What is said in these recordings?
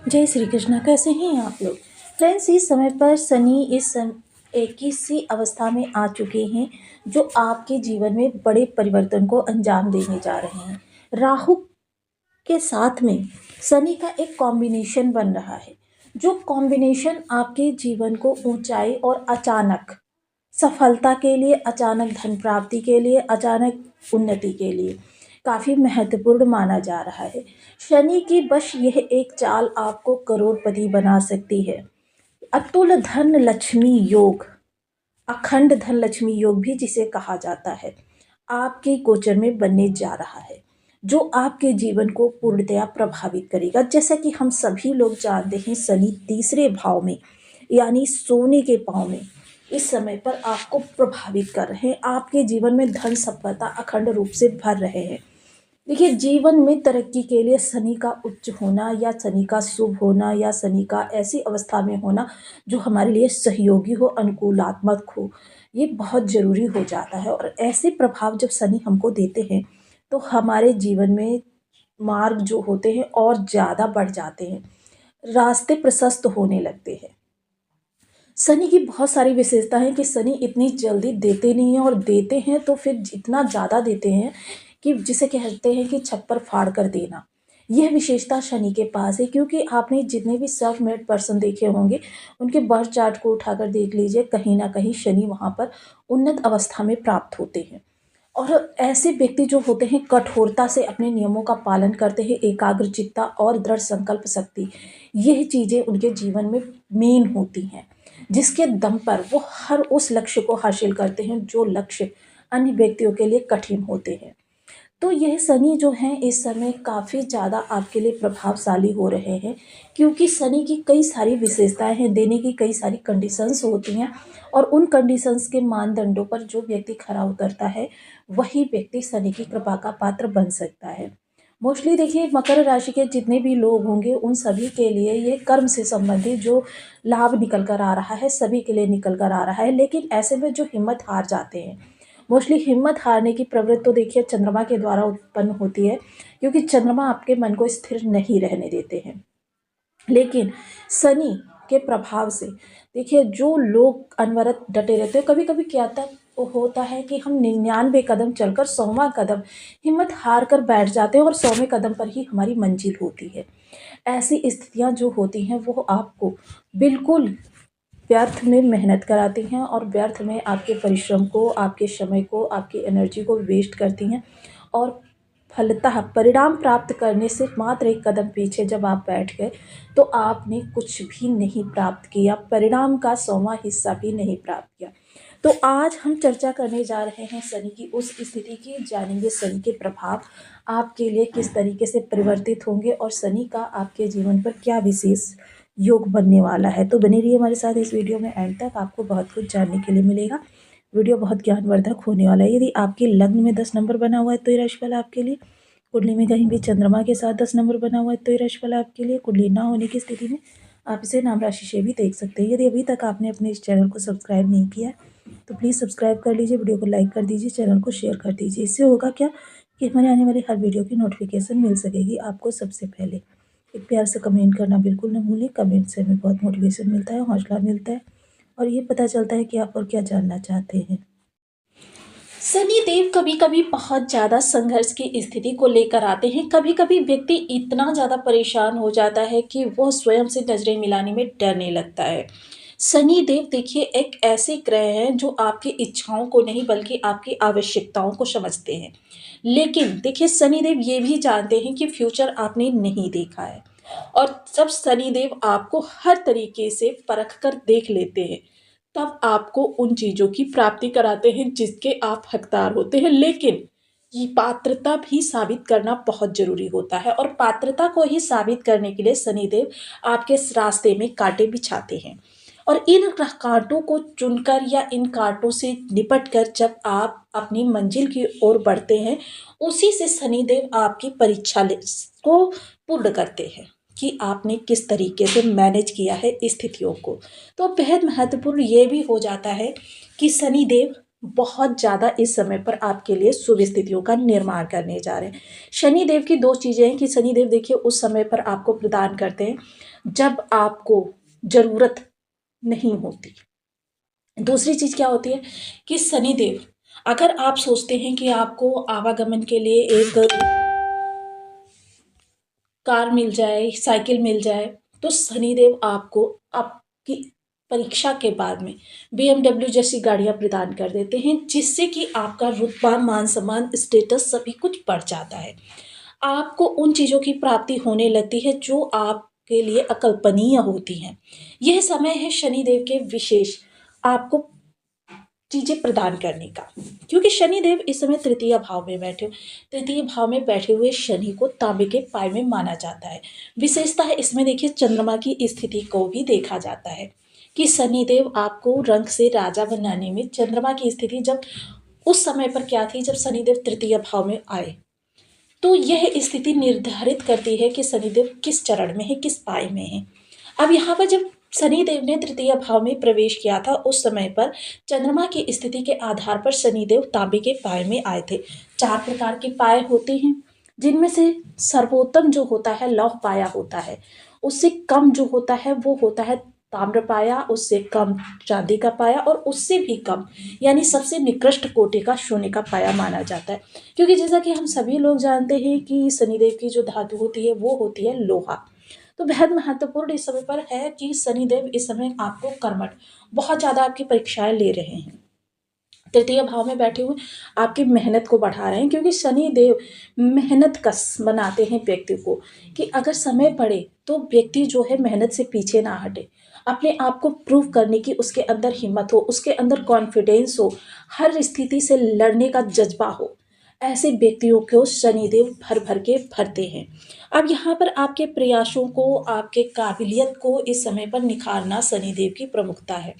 जय श्री कृष्णा। कैसे हैं आप लोग फ्रेंड्स। इस समय पर शनि एक ऐसी अवस्था में आ चुके हैं जो आपके जीवन में बड़े परिवर्तन को अंजाम देने जा रहे हैं। राहु के साथ में शनि का एक कॉम्बिनेशन बन रहा है, जो कॉम्बिनेशन आपके जीवन को ऊंचाई और अचानक सफलता के लिए, अचानक धन प्राप्ति के लिए, अचानक उन्नति के लिए काफ़ी महत्वपूर्ण माना जा रहा है। शनि की बस यह एक चाल आपको करोड़पति बना सकती है। अतुल धन लक्ष्मी योग, अखंड धन लक्ष्मी योग भी जिसे कहा जाता है, आपके गोचर में बनने जा रहा है, जो आपके जीवन को पूर्णतया प्रभावित करेगा। जैसा कि हम सभी लोग जानते हैं, शनि तीसरे भाव में यानी सोने के भाव में इस समय पर आपको प्रभावित कर रहे हैं। आपके जीवन में धन सफलता अखंड रूप से भर रहे हैं। देखिए, जीवन में तरक्की के लिए शनि का उच्च होना या शनि का शुभ होना या शनि का ऐसी अवस्था में होना जो हमारे लिए सहयोगी हो, अनुकूलात्मक हो, ये बहुत ज़रूरी हो जाता है। और ऐसे प्रभाव जब शनि हमको देते हैं तो हमारे जीवन में मार्ग जो होते हैं और ज़्यादा बढ़ जाते हैं, रास्ते प्रशस्त होने लगते हैं। शनि की बहुत सारी विशेषता है कि शनि इतनी जल्दी देते नहीं हैं, और देते हैं तो फिर इतना ज़्यादा देते हैं कि जिसे कहते हैं कि छप्पर फाड़ कर देना। यह विशेषता शनि के पास है, क्योंकि आपने जितने भी सेल्फ मेड पर्सन देखे होंगे उनके बर्थ चार्ट को उठाकर देख लीजिए, कहीं ना कहीं शनि वहाँ पर उन्नत अवस्था में प्राप्त होते हैं। और ऐसे व्यक्ति जो होते हैं कठोरता से अपने नियमों का पालन करते हैं, एकाग्रचित्ता और दृढ़ संकल्प शक्ति, यह चीज़ें उनके जीवन में मेन होती हैं, जिसके दम पर वो हर उस लक्ष्य को हासिल करते हैं जो लक्ष्य अन्य व्यक्तियों के लिए कठिन होते हैं। तो यह शनि जो हैं इस समय काफ़ी ज़्यादा आपके लिए प्रभावशाली हो रहे हैं, क्योंकि शनि की कई सारी विशेषताएं हैं, देने की कई सारी कंडीशंस होती हैं, और उन कंडीशंस के मानदंडों पर जो व्यक्ति खरा उतरता है वही व्यक्ति शनि की कृपा का पात्र बन सकता है। मोस्टली देखिए, मकर राशि के जितने भी लोग होंगे उन सभी के लिए ये कर्म से संबंधित जो लाभ निकल कर आ रहा है सभी के लिए निकल कर आ रहा है। लेकिन ऐसे में जो हिम्मत हार जाते हैं, मोस्टली हिम्मत हारने की प्रवृत्ति तो देखिए चंद्रमा के द्वारा उत्पन्न होती है, क्योंकि चंद्रमा आपके मन को स्थिर नहीं रहने देते हैं। लेकिन शनि के प्रभाव से देखिए, जो लोग अनवरत डटे रहते हैं, कभी कभी क्या होता है कि हम 99 कदम चलकर 100वां कदम हिम्मत हार कर बैठ जाते हैं और 100वें कदम पर ही हमारी मंजिल होती है। ऐसी स्थितियां जो होती हैं वो आपको बिल्कुल व्यर्थ में मेहनत कराती हैं, और व्यर्थ में आपके परिश्रम को, आपके समय को, आपकी एनर्जी को वेस्ट करती हैं। और फलतः परिणाम प्राप्त करने से मात्र एक कदम पीछे जब आप बैठ गए तो आपने कुछ भी नहीं प्राप्त किया, परिणाम का 100वां हिस्सा भी नहीं प्राप्त किया। तो आज हम चर्चा करने जा रहे हैं शनि की उस स्थिति की, जानेंगे शनि के प्रभाव आपके लिए किस तरीके से परिवर्तित होंगे और शनि का आपके जीवन पर क्या विशेष योग बनने वाला है। तो बने रहिए हमारे साथ इस वीडियो में, एंड तक आपको बहुत कुछ जानने के लिए मिलेगा। वीडियो बहुत ज्ञानवर्धक होने वाला है। यदि आपके लग्न में 10 नंबर बना हुआ है तो ये राशिफल आपके लिए, कुंडली में कहीं भी चंद्रमा के साथ 10 नंबर बना हुआ है तो ये राशिफल आपके लिए, कुंडली ना होने की स्थिति में आप इसे नाम राशि से भी देख सकते हैं। यदि अभी तक आपने अपने इस चैनल को सब्सक्राइब नहीं किया है तो प्लीज़ सब्सक्राइब कर लीजिए, वीडियो को लाइक कर दीजिए, चैनल को शेयर कर दीजिए। इससे होगा क्या कि हमारे आने वाली हर वीडियो की नोटिफिकेशन मिल सकेगी आपको सबसे पहले। एक प्यार से कमेंट करना बिल्कुल ना भूलें, कमेंट से हमें बहुत मोटिवेशन मिलता है, हौसला मिलता है, और ये पता चलता है कि आप और क्या जानना चाहते हैं। शनि देव कभी कभी बहुत ज़्यादा संघर्ष की स्थिति को लेकर आते हैं। कभी कभी व्यक्ति इतना ज़्यादा परेशान हो जाता है कि वह स्वयं से नजरें मिलाने में डरने लगता है। शनि देव देखिए एक ऐसे ग्रह हैं जो आपकी इच्छाओं को नहीं बल्कि आपकी आवश्यकताओं को समझते हैं। लेकिन देखिए, शनि देव ये भी जानते हैं कि फ्यूचर आपने नहीं देखा है, और जब शनि देव आपको हर तरीके से परख कर देख लेते हैं तब आपको उन चीज़ों की प्राप्ति कराते हैं जिसके आप हकदार होते हैं। लेकिन ये पात्रता भी साबित करना बहुत ज़रूरी होता है, और पात्रता को ही साबित करने के लिए शनिदेव आपके इस रास्ते में कांटे बिछाते हैं। और इन कांटों को चुनकर या इन कांटों से निपट कर जब आप अपनी मंजिल की ओर बढ़ते हैं, उसी से शनिदेव आपकी परीक्षा को पूर्ण करते हैं कि आपने किस तरीके से मैनेज किया है स्थितियों को। तो बेहद महत्वपूर्ण ये भी हो जाता है कि शनिदेव बहुत ज़्यादा इस समय पर आपके लिए शुभ स्थितियों का निर्माण करने जा रहे हैं। शनिदेव की दो चीज़ें हैं कि शनिदेव देखिए उस समय पर आपको प्रदान करते हैं जब आपको ज़रूरत नहीं होती। दूसरी चीज़ क्या होती है कि शनिदेव, अगर आप सोचते हैं कि आपको आवागमन के लिए एक कार मिल जाए, साइकिल मिल जाए, तो शनिदेव आपको आपकी परीक्षा के बाद में BMW जैसी गाड़ियाँ प्रदान कर देते हैं, जिससे कि आपका रुतबा, मान-सम्मान, स्टेटस सभी कुछ बढ़ जाता है। आपको उन चीज़ों की प्राप्ति होने लगती है जो आपके लिए अकल्पनीय होती हैं। यह समय है शनिदेव के विशेष आपको चीज़ें प्रदान करने का, क्योंकि शनिदेव इस समय तृतीय भाव में बैठे, तृतीय भाव में बैठे हुए शनि को तांबे के पाय में माना जाता है। विशेषता है इसमें देखिए चंद्रमा की स्थिति को भी देखा जाता है कि शनिदेव आपको रंग से राजा बनाने में चंद्रमा की स्थिति जब उस समय पर क्या थी, जब शनिदेव तृतीय भाव में आए, तो यह स्थिति निर्धारित करती है कि शनिदेव किस चरण में है, किस पाय में है। अब यहाँ पर जब शनिदेव ने तृतीय भाव में प्रवेश किया था, उस समय पर चंद्रमा की स्थिति के आधार पर शनिदेव तांबे के पाय में आए थे। 4 प्रकार के पाए होते हैं, जिनमें से सर्वोत्तम जो होता है लौह पाया होता है, उससे कम जो होता है वो होता है ताम्र पाया, उससे कम चांदी का पाया और उससे भी कम यानी सबसे निकृष्ट कोटि का सोने का पाया माना जाता है। क्योंकि जैसा कि हम सभी लोग जानते हैं कि शनिदेव की जो धातु होती है वो होती है लोहा। तो बेहद महत्वपूर्ण इस समय पर है कि शनिदेव इस समय आपको कर्मठ बहुत ज़्यादा आपकी परीक्षाएं ले रहे हैं। तृतीय भाव में बैठे हुए आपकी मेहनत को बढ़ा रहे हैं, क्योंकि शनि देव मेहनत कस बनाते हैं व्यक्ति को कि अगर समय पड़े तो व्यक्ति जो है मेहनत से पीछे ना हटे, अपने आप को प्रूव करने की उसके अंदर हिम्मत हो, उसके अंदर कॉन्फिडेंस हो, हर स्थिति से लड़ने का जज्बा हो। ऐसे व्यक्तियों को शनिदेव भर भर के भरते हैं। अब यहाँ पर आपके प्रयासों को, आपके काबिलियत को इस समय पर निखारना शनिदेव की प्रमुखता है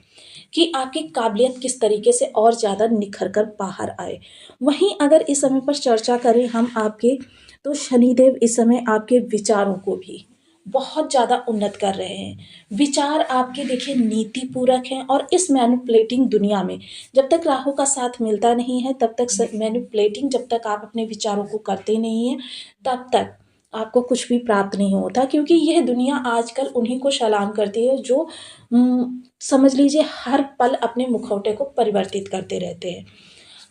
कि आपकी काबिलियत किस तरीके से और ज़्यादा निखर कर बाहर आए। वहीं अगर इस समय पर चर्चा करें हम आपके, तो शनिदेव इस समय आपके विचारों को भी बहुत ज़्यादा उन्नत कर रहे हैं। विचार आपके देखिए नीति पूरक हैं, और इस मैनिपुलेटिंग दुनिया में जब तक राहु का साथ मिलता नहीं है, तब तक मैनिपुलेटिंग, जब तक आप अपने विचारों को करते नहीं हैं, तब तक आपको कुछ भी प्राप्त नहीं होता, क्योंकि यह दुनिया आजकल उन्हीं को सलाम करती है जो समझ लीजिए हर पल अपने मुखौटे को परिवर्तित करते रहते हैं।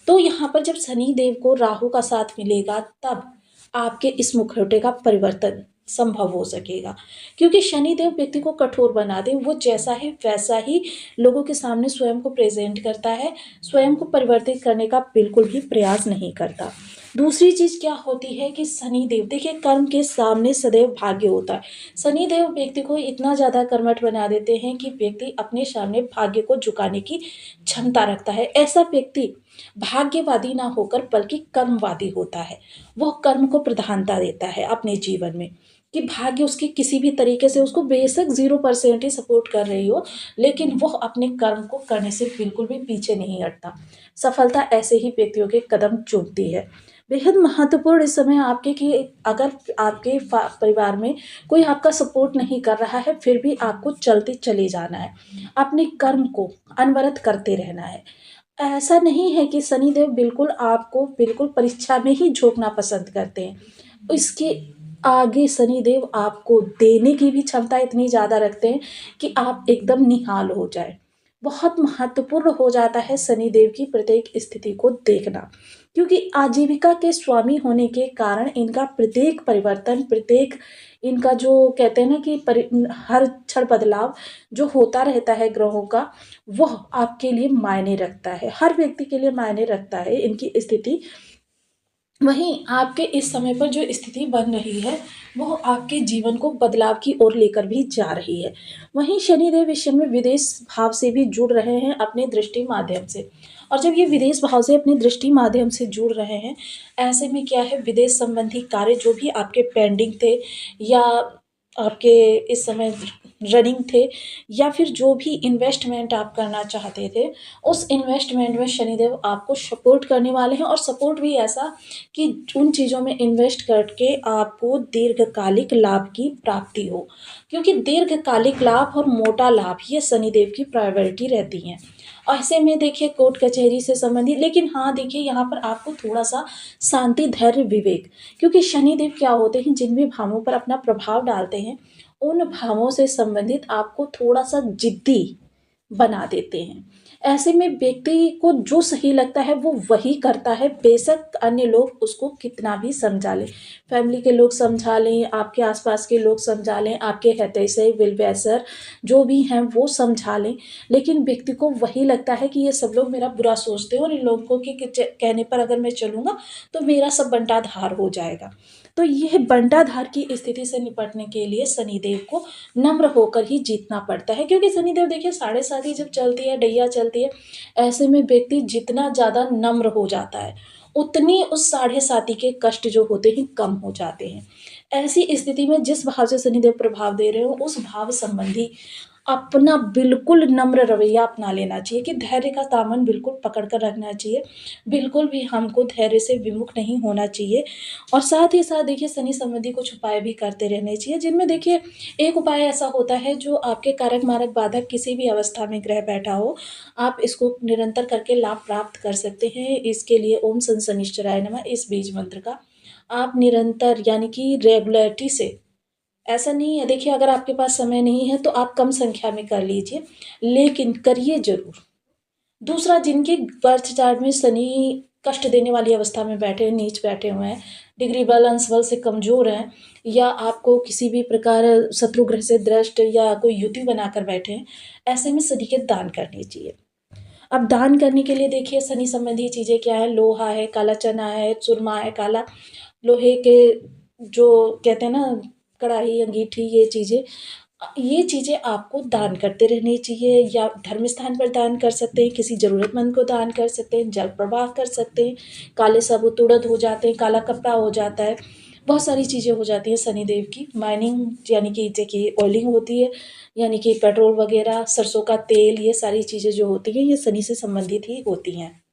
तो यहाँ पर जब शनि देव को राहु का साथ मिलेगा, तब आपके इस मुखौटे का परिवर्तन संभव हो सकेगा, क्योंकि शनिदेव व्यक्ति को कठोर बना दे, वो जैसा है वैसा ही लोगों के सामने स्वयं को प्रेजेंट करता है, स्वयं को परिवर्तित करने का बिल्कुल भी प्रयास नहीं करता। दूसरी चीज़ क्या होती है कि शनिदेव देखिए कर्म के सामने सदैव भाग्य होता है। शनिदेव व्यक्ति को इतना ज़्यादा कर्मठ बना देते हैं कि व्यक्ति अपने सामने भाग्य को झुकाने की क्षमता रखता है। ऐसा व्यक्ति भाग्यवादी ना होकर बल्कि कर्मवादी होता है। वह कर्म को प्रधानता देता है अपने जीवन में, कि भाग्य उसकी किसी भी तरीके से उसको बेशक 0% ही सपोर्ट कर रही हो, लेकिन वह अपने कर्म को करने से बिल्कुल भी पीछे नहीं हटता। सफलता ऐसे ही व्यक्तियों के कदम चूमती है। बेहद महत्वपूर्ण इस समय आपके कि अगर आपके परिवार में कोई आपका सपोर्ट नहीं कर रहा है, फिर भी आपको चलते चले जाना है, अपने कर्म को अनवरत करते रहना है। ऐसा नहीं है कि शनिदेव बिल्कुल आपको बिल्कुल परीक्षा में ही झोंकना पसंद करते हैं। इसके आगे शनिदेव आपको देने की भी क्षमता इतनी ज़्यादा रखते हैं कि आप एकदम निहाल हो जाए। बहुत महत्वपूर्ण हो जाता है शनिदेव की प्रत्येक स्थिति को देखना, क्योंकि आजीविका के स्वामी होने के कारण इनका प्रत्येक परिवर्तन, प्रत्येक इनका जो कहते हैं ना कि हर क्षण बदलाव जो होता रहता है ग्रहों का, वह आपके लिए मायने रखता है, हर व्यक्ति के लिए मायने रखता है इनकी स्थिति। वहीं आपके इस समय पर जो स्थिति बन रही है, वह आपके जीवन को बदलाव की ओर लेकर भी जा रही है। वहीं शनिदेव इस समय विदेश भाव से भी जुड़ रहे हैं अपने दृष्टि माध्यम से, और जब ये विदेश भाव से अपनी दृष्टि माध्यम से जुड़ रहे हैं, ऐसे में क्या है, विदेश संबंधी कार्य जो भी आपके पेंडिंग थे या आपके इस समय रनिंग थे, या फिर जो भी इन्वेस्टमेंट आप करना चाहते थे, उस इन्वेस्टमेंट में शनिदेव आपको सपोर्ट करने वाले हैं, और सपोर्ट भी ऐसा कि उन चीज़ों में इन्वेस्ट करके आपको दीर्घकालिक लाभ की प्राप्ति हो, क्योंकि दीर्घकालिक लाभ और मोटा लाभ ये शनिदेव की प्रायोरिटी रहती हैं। ऐसे में देखिए कोर्ट कचहरी से संबंधित, लेकिन हाँ देखिए यहाँ पर आपको थोड़ा-सा शांति, धैर्य, विवेक, क्योंकि शनिदेव क्या होते हैं जिन भी भावों पर अपना प्रभाव डालते हैं, उन भावों से संबंधित आपको थोड़ा-सा ज़िद्दी बना देते हैं। ऐसे में व्यक्ति को जो सही लगता है वो वही करता है, बेशक अन्य लोग उसको कितना भी समझा लें। फैमिली के लोग समझा लें, आपके आस-पास के लोग समझा लें, आपके हितैषी, वेल-विशर जो भी हैं वो समझा लें, लेकिन व्यक्ति को वही लगता है कि ये सब लोग मेरा बुरा सोचते हैं और इन लोगों के कहने पर अगर मैं चलूँगा तो मेरा सब बंटा-धार हो जाएगा। तो यह बंटा-धार की स्थिति से निपटने के लिए शनिदेव को नम्र होकर ही जीतना पड़ता है, क्योंकि शनिदेव देखिए साढ़े साती जब चलती है, डैया चलती है, ऐसे में व्यक्ति जितना ज़्यादा नम्र हो जाता है, उतनी उस साढ़े साती के कष्ट जो होते हैं कम हो जाते हैं। ऐसी स्थिति में जिस भाव से शनिदेव प्रभाव दे रहे हो, उस भाव संबंधी अपना बिल्कुल नम्र रवैया अपना लेना चाहिए कि धैर्य का दामन बिल्कुल पकड़ कर रखना चाहिए। बिल्कुल भी हमको धैर्य से विमुख नहीं होना चाहिए, और साथ ही साथ देखिए शनि संबंधी कुछ उपाय भी करते रहने चाहिए, जिनमें देखिए एक उपाय ऐसा होता है जो आपके कारक, मारक, बाधक किसी भी अवस्था में ग्रह बैठा हो, आप इसको निरंतर करके लाभ प्राप्त कर सकते हैं। इसके लिए ओम सन शनिश्चराय नमः इस बीज मंत्र का आप निरंतर यानी कि रेगुलरिटी से, ऐसा नहीं है देखिए अगर आपके पास समय नहीं है तो आप कम संख्या में कर लीजिए, लेकिन करिए ज़रूर। दूसरा, जिनके बर्थ चार्ट में शनि कष्ट देने वाली अवस्था में बैठे हैं, नीच बैठे हुए हैं, डिग्री बल, अंश बल से कमज़ोर हैं, या आपको किसी भी प्रकार शत्रु ग्रह से दृष्ट या कोई युति बनाकर बैठे हैं, ऐसे में शनि के दान करने चाहिए। अब दान करने के लिए देखिए शनि संबंधी चीज़ें क्या है, लोहा है, काला चना है, सुरमा है, काला लोहे के जो कहते हैं ना कढ़ाई, अंगीठी, ये चीज़ें आपको दान करते रहनी चाहिए, या धर्म स्थान पर दान कर सकते हैं, किसी ज़रूरतमंद को दान कर सकते हैं, जल प्रवाह कर सकते हैं, काले साबुत उड़द हो जाते हैं, काला कपड़ा हो जाता है, बहुत सारी चीज़ें हो जाती हैं शनिदेव की। माइनिंग यानी कि देखिए ऑयलिंग होती है, यानी कि पेट्रोल वगैरह, सरसों का तेल, ये सारी चीज़ें जो होती हैं ये शनि से संबंधित ही होती हैं।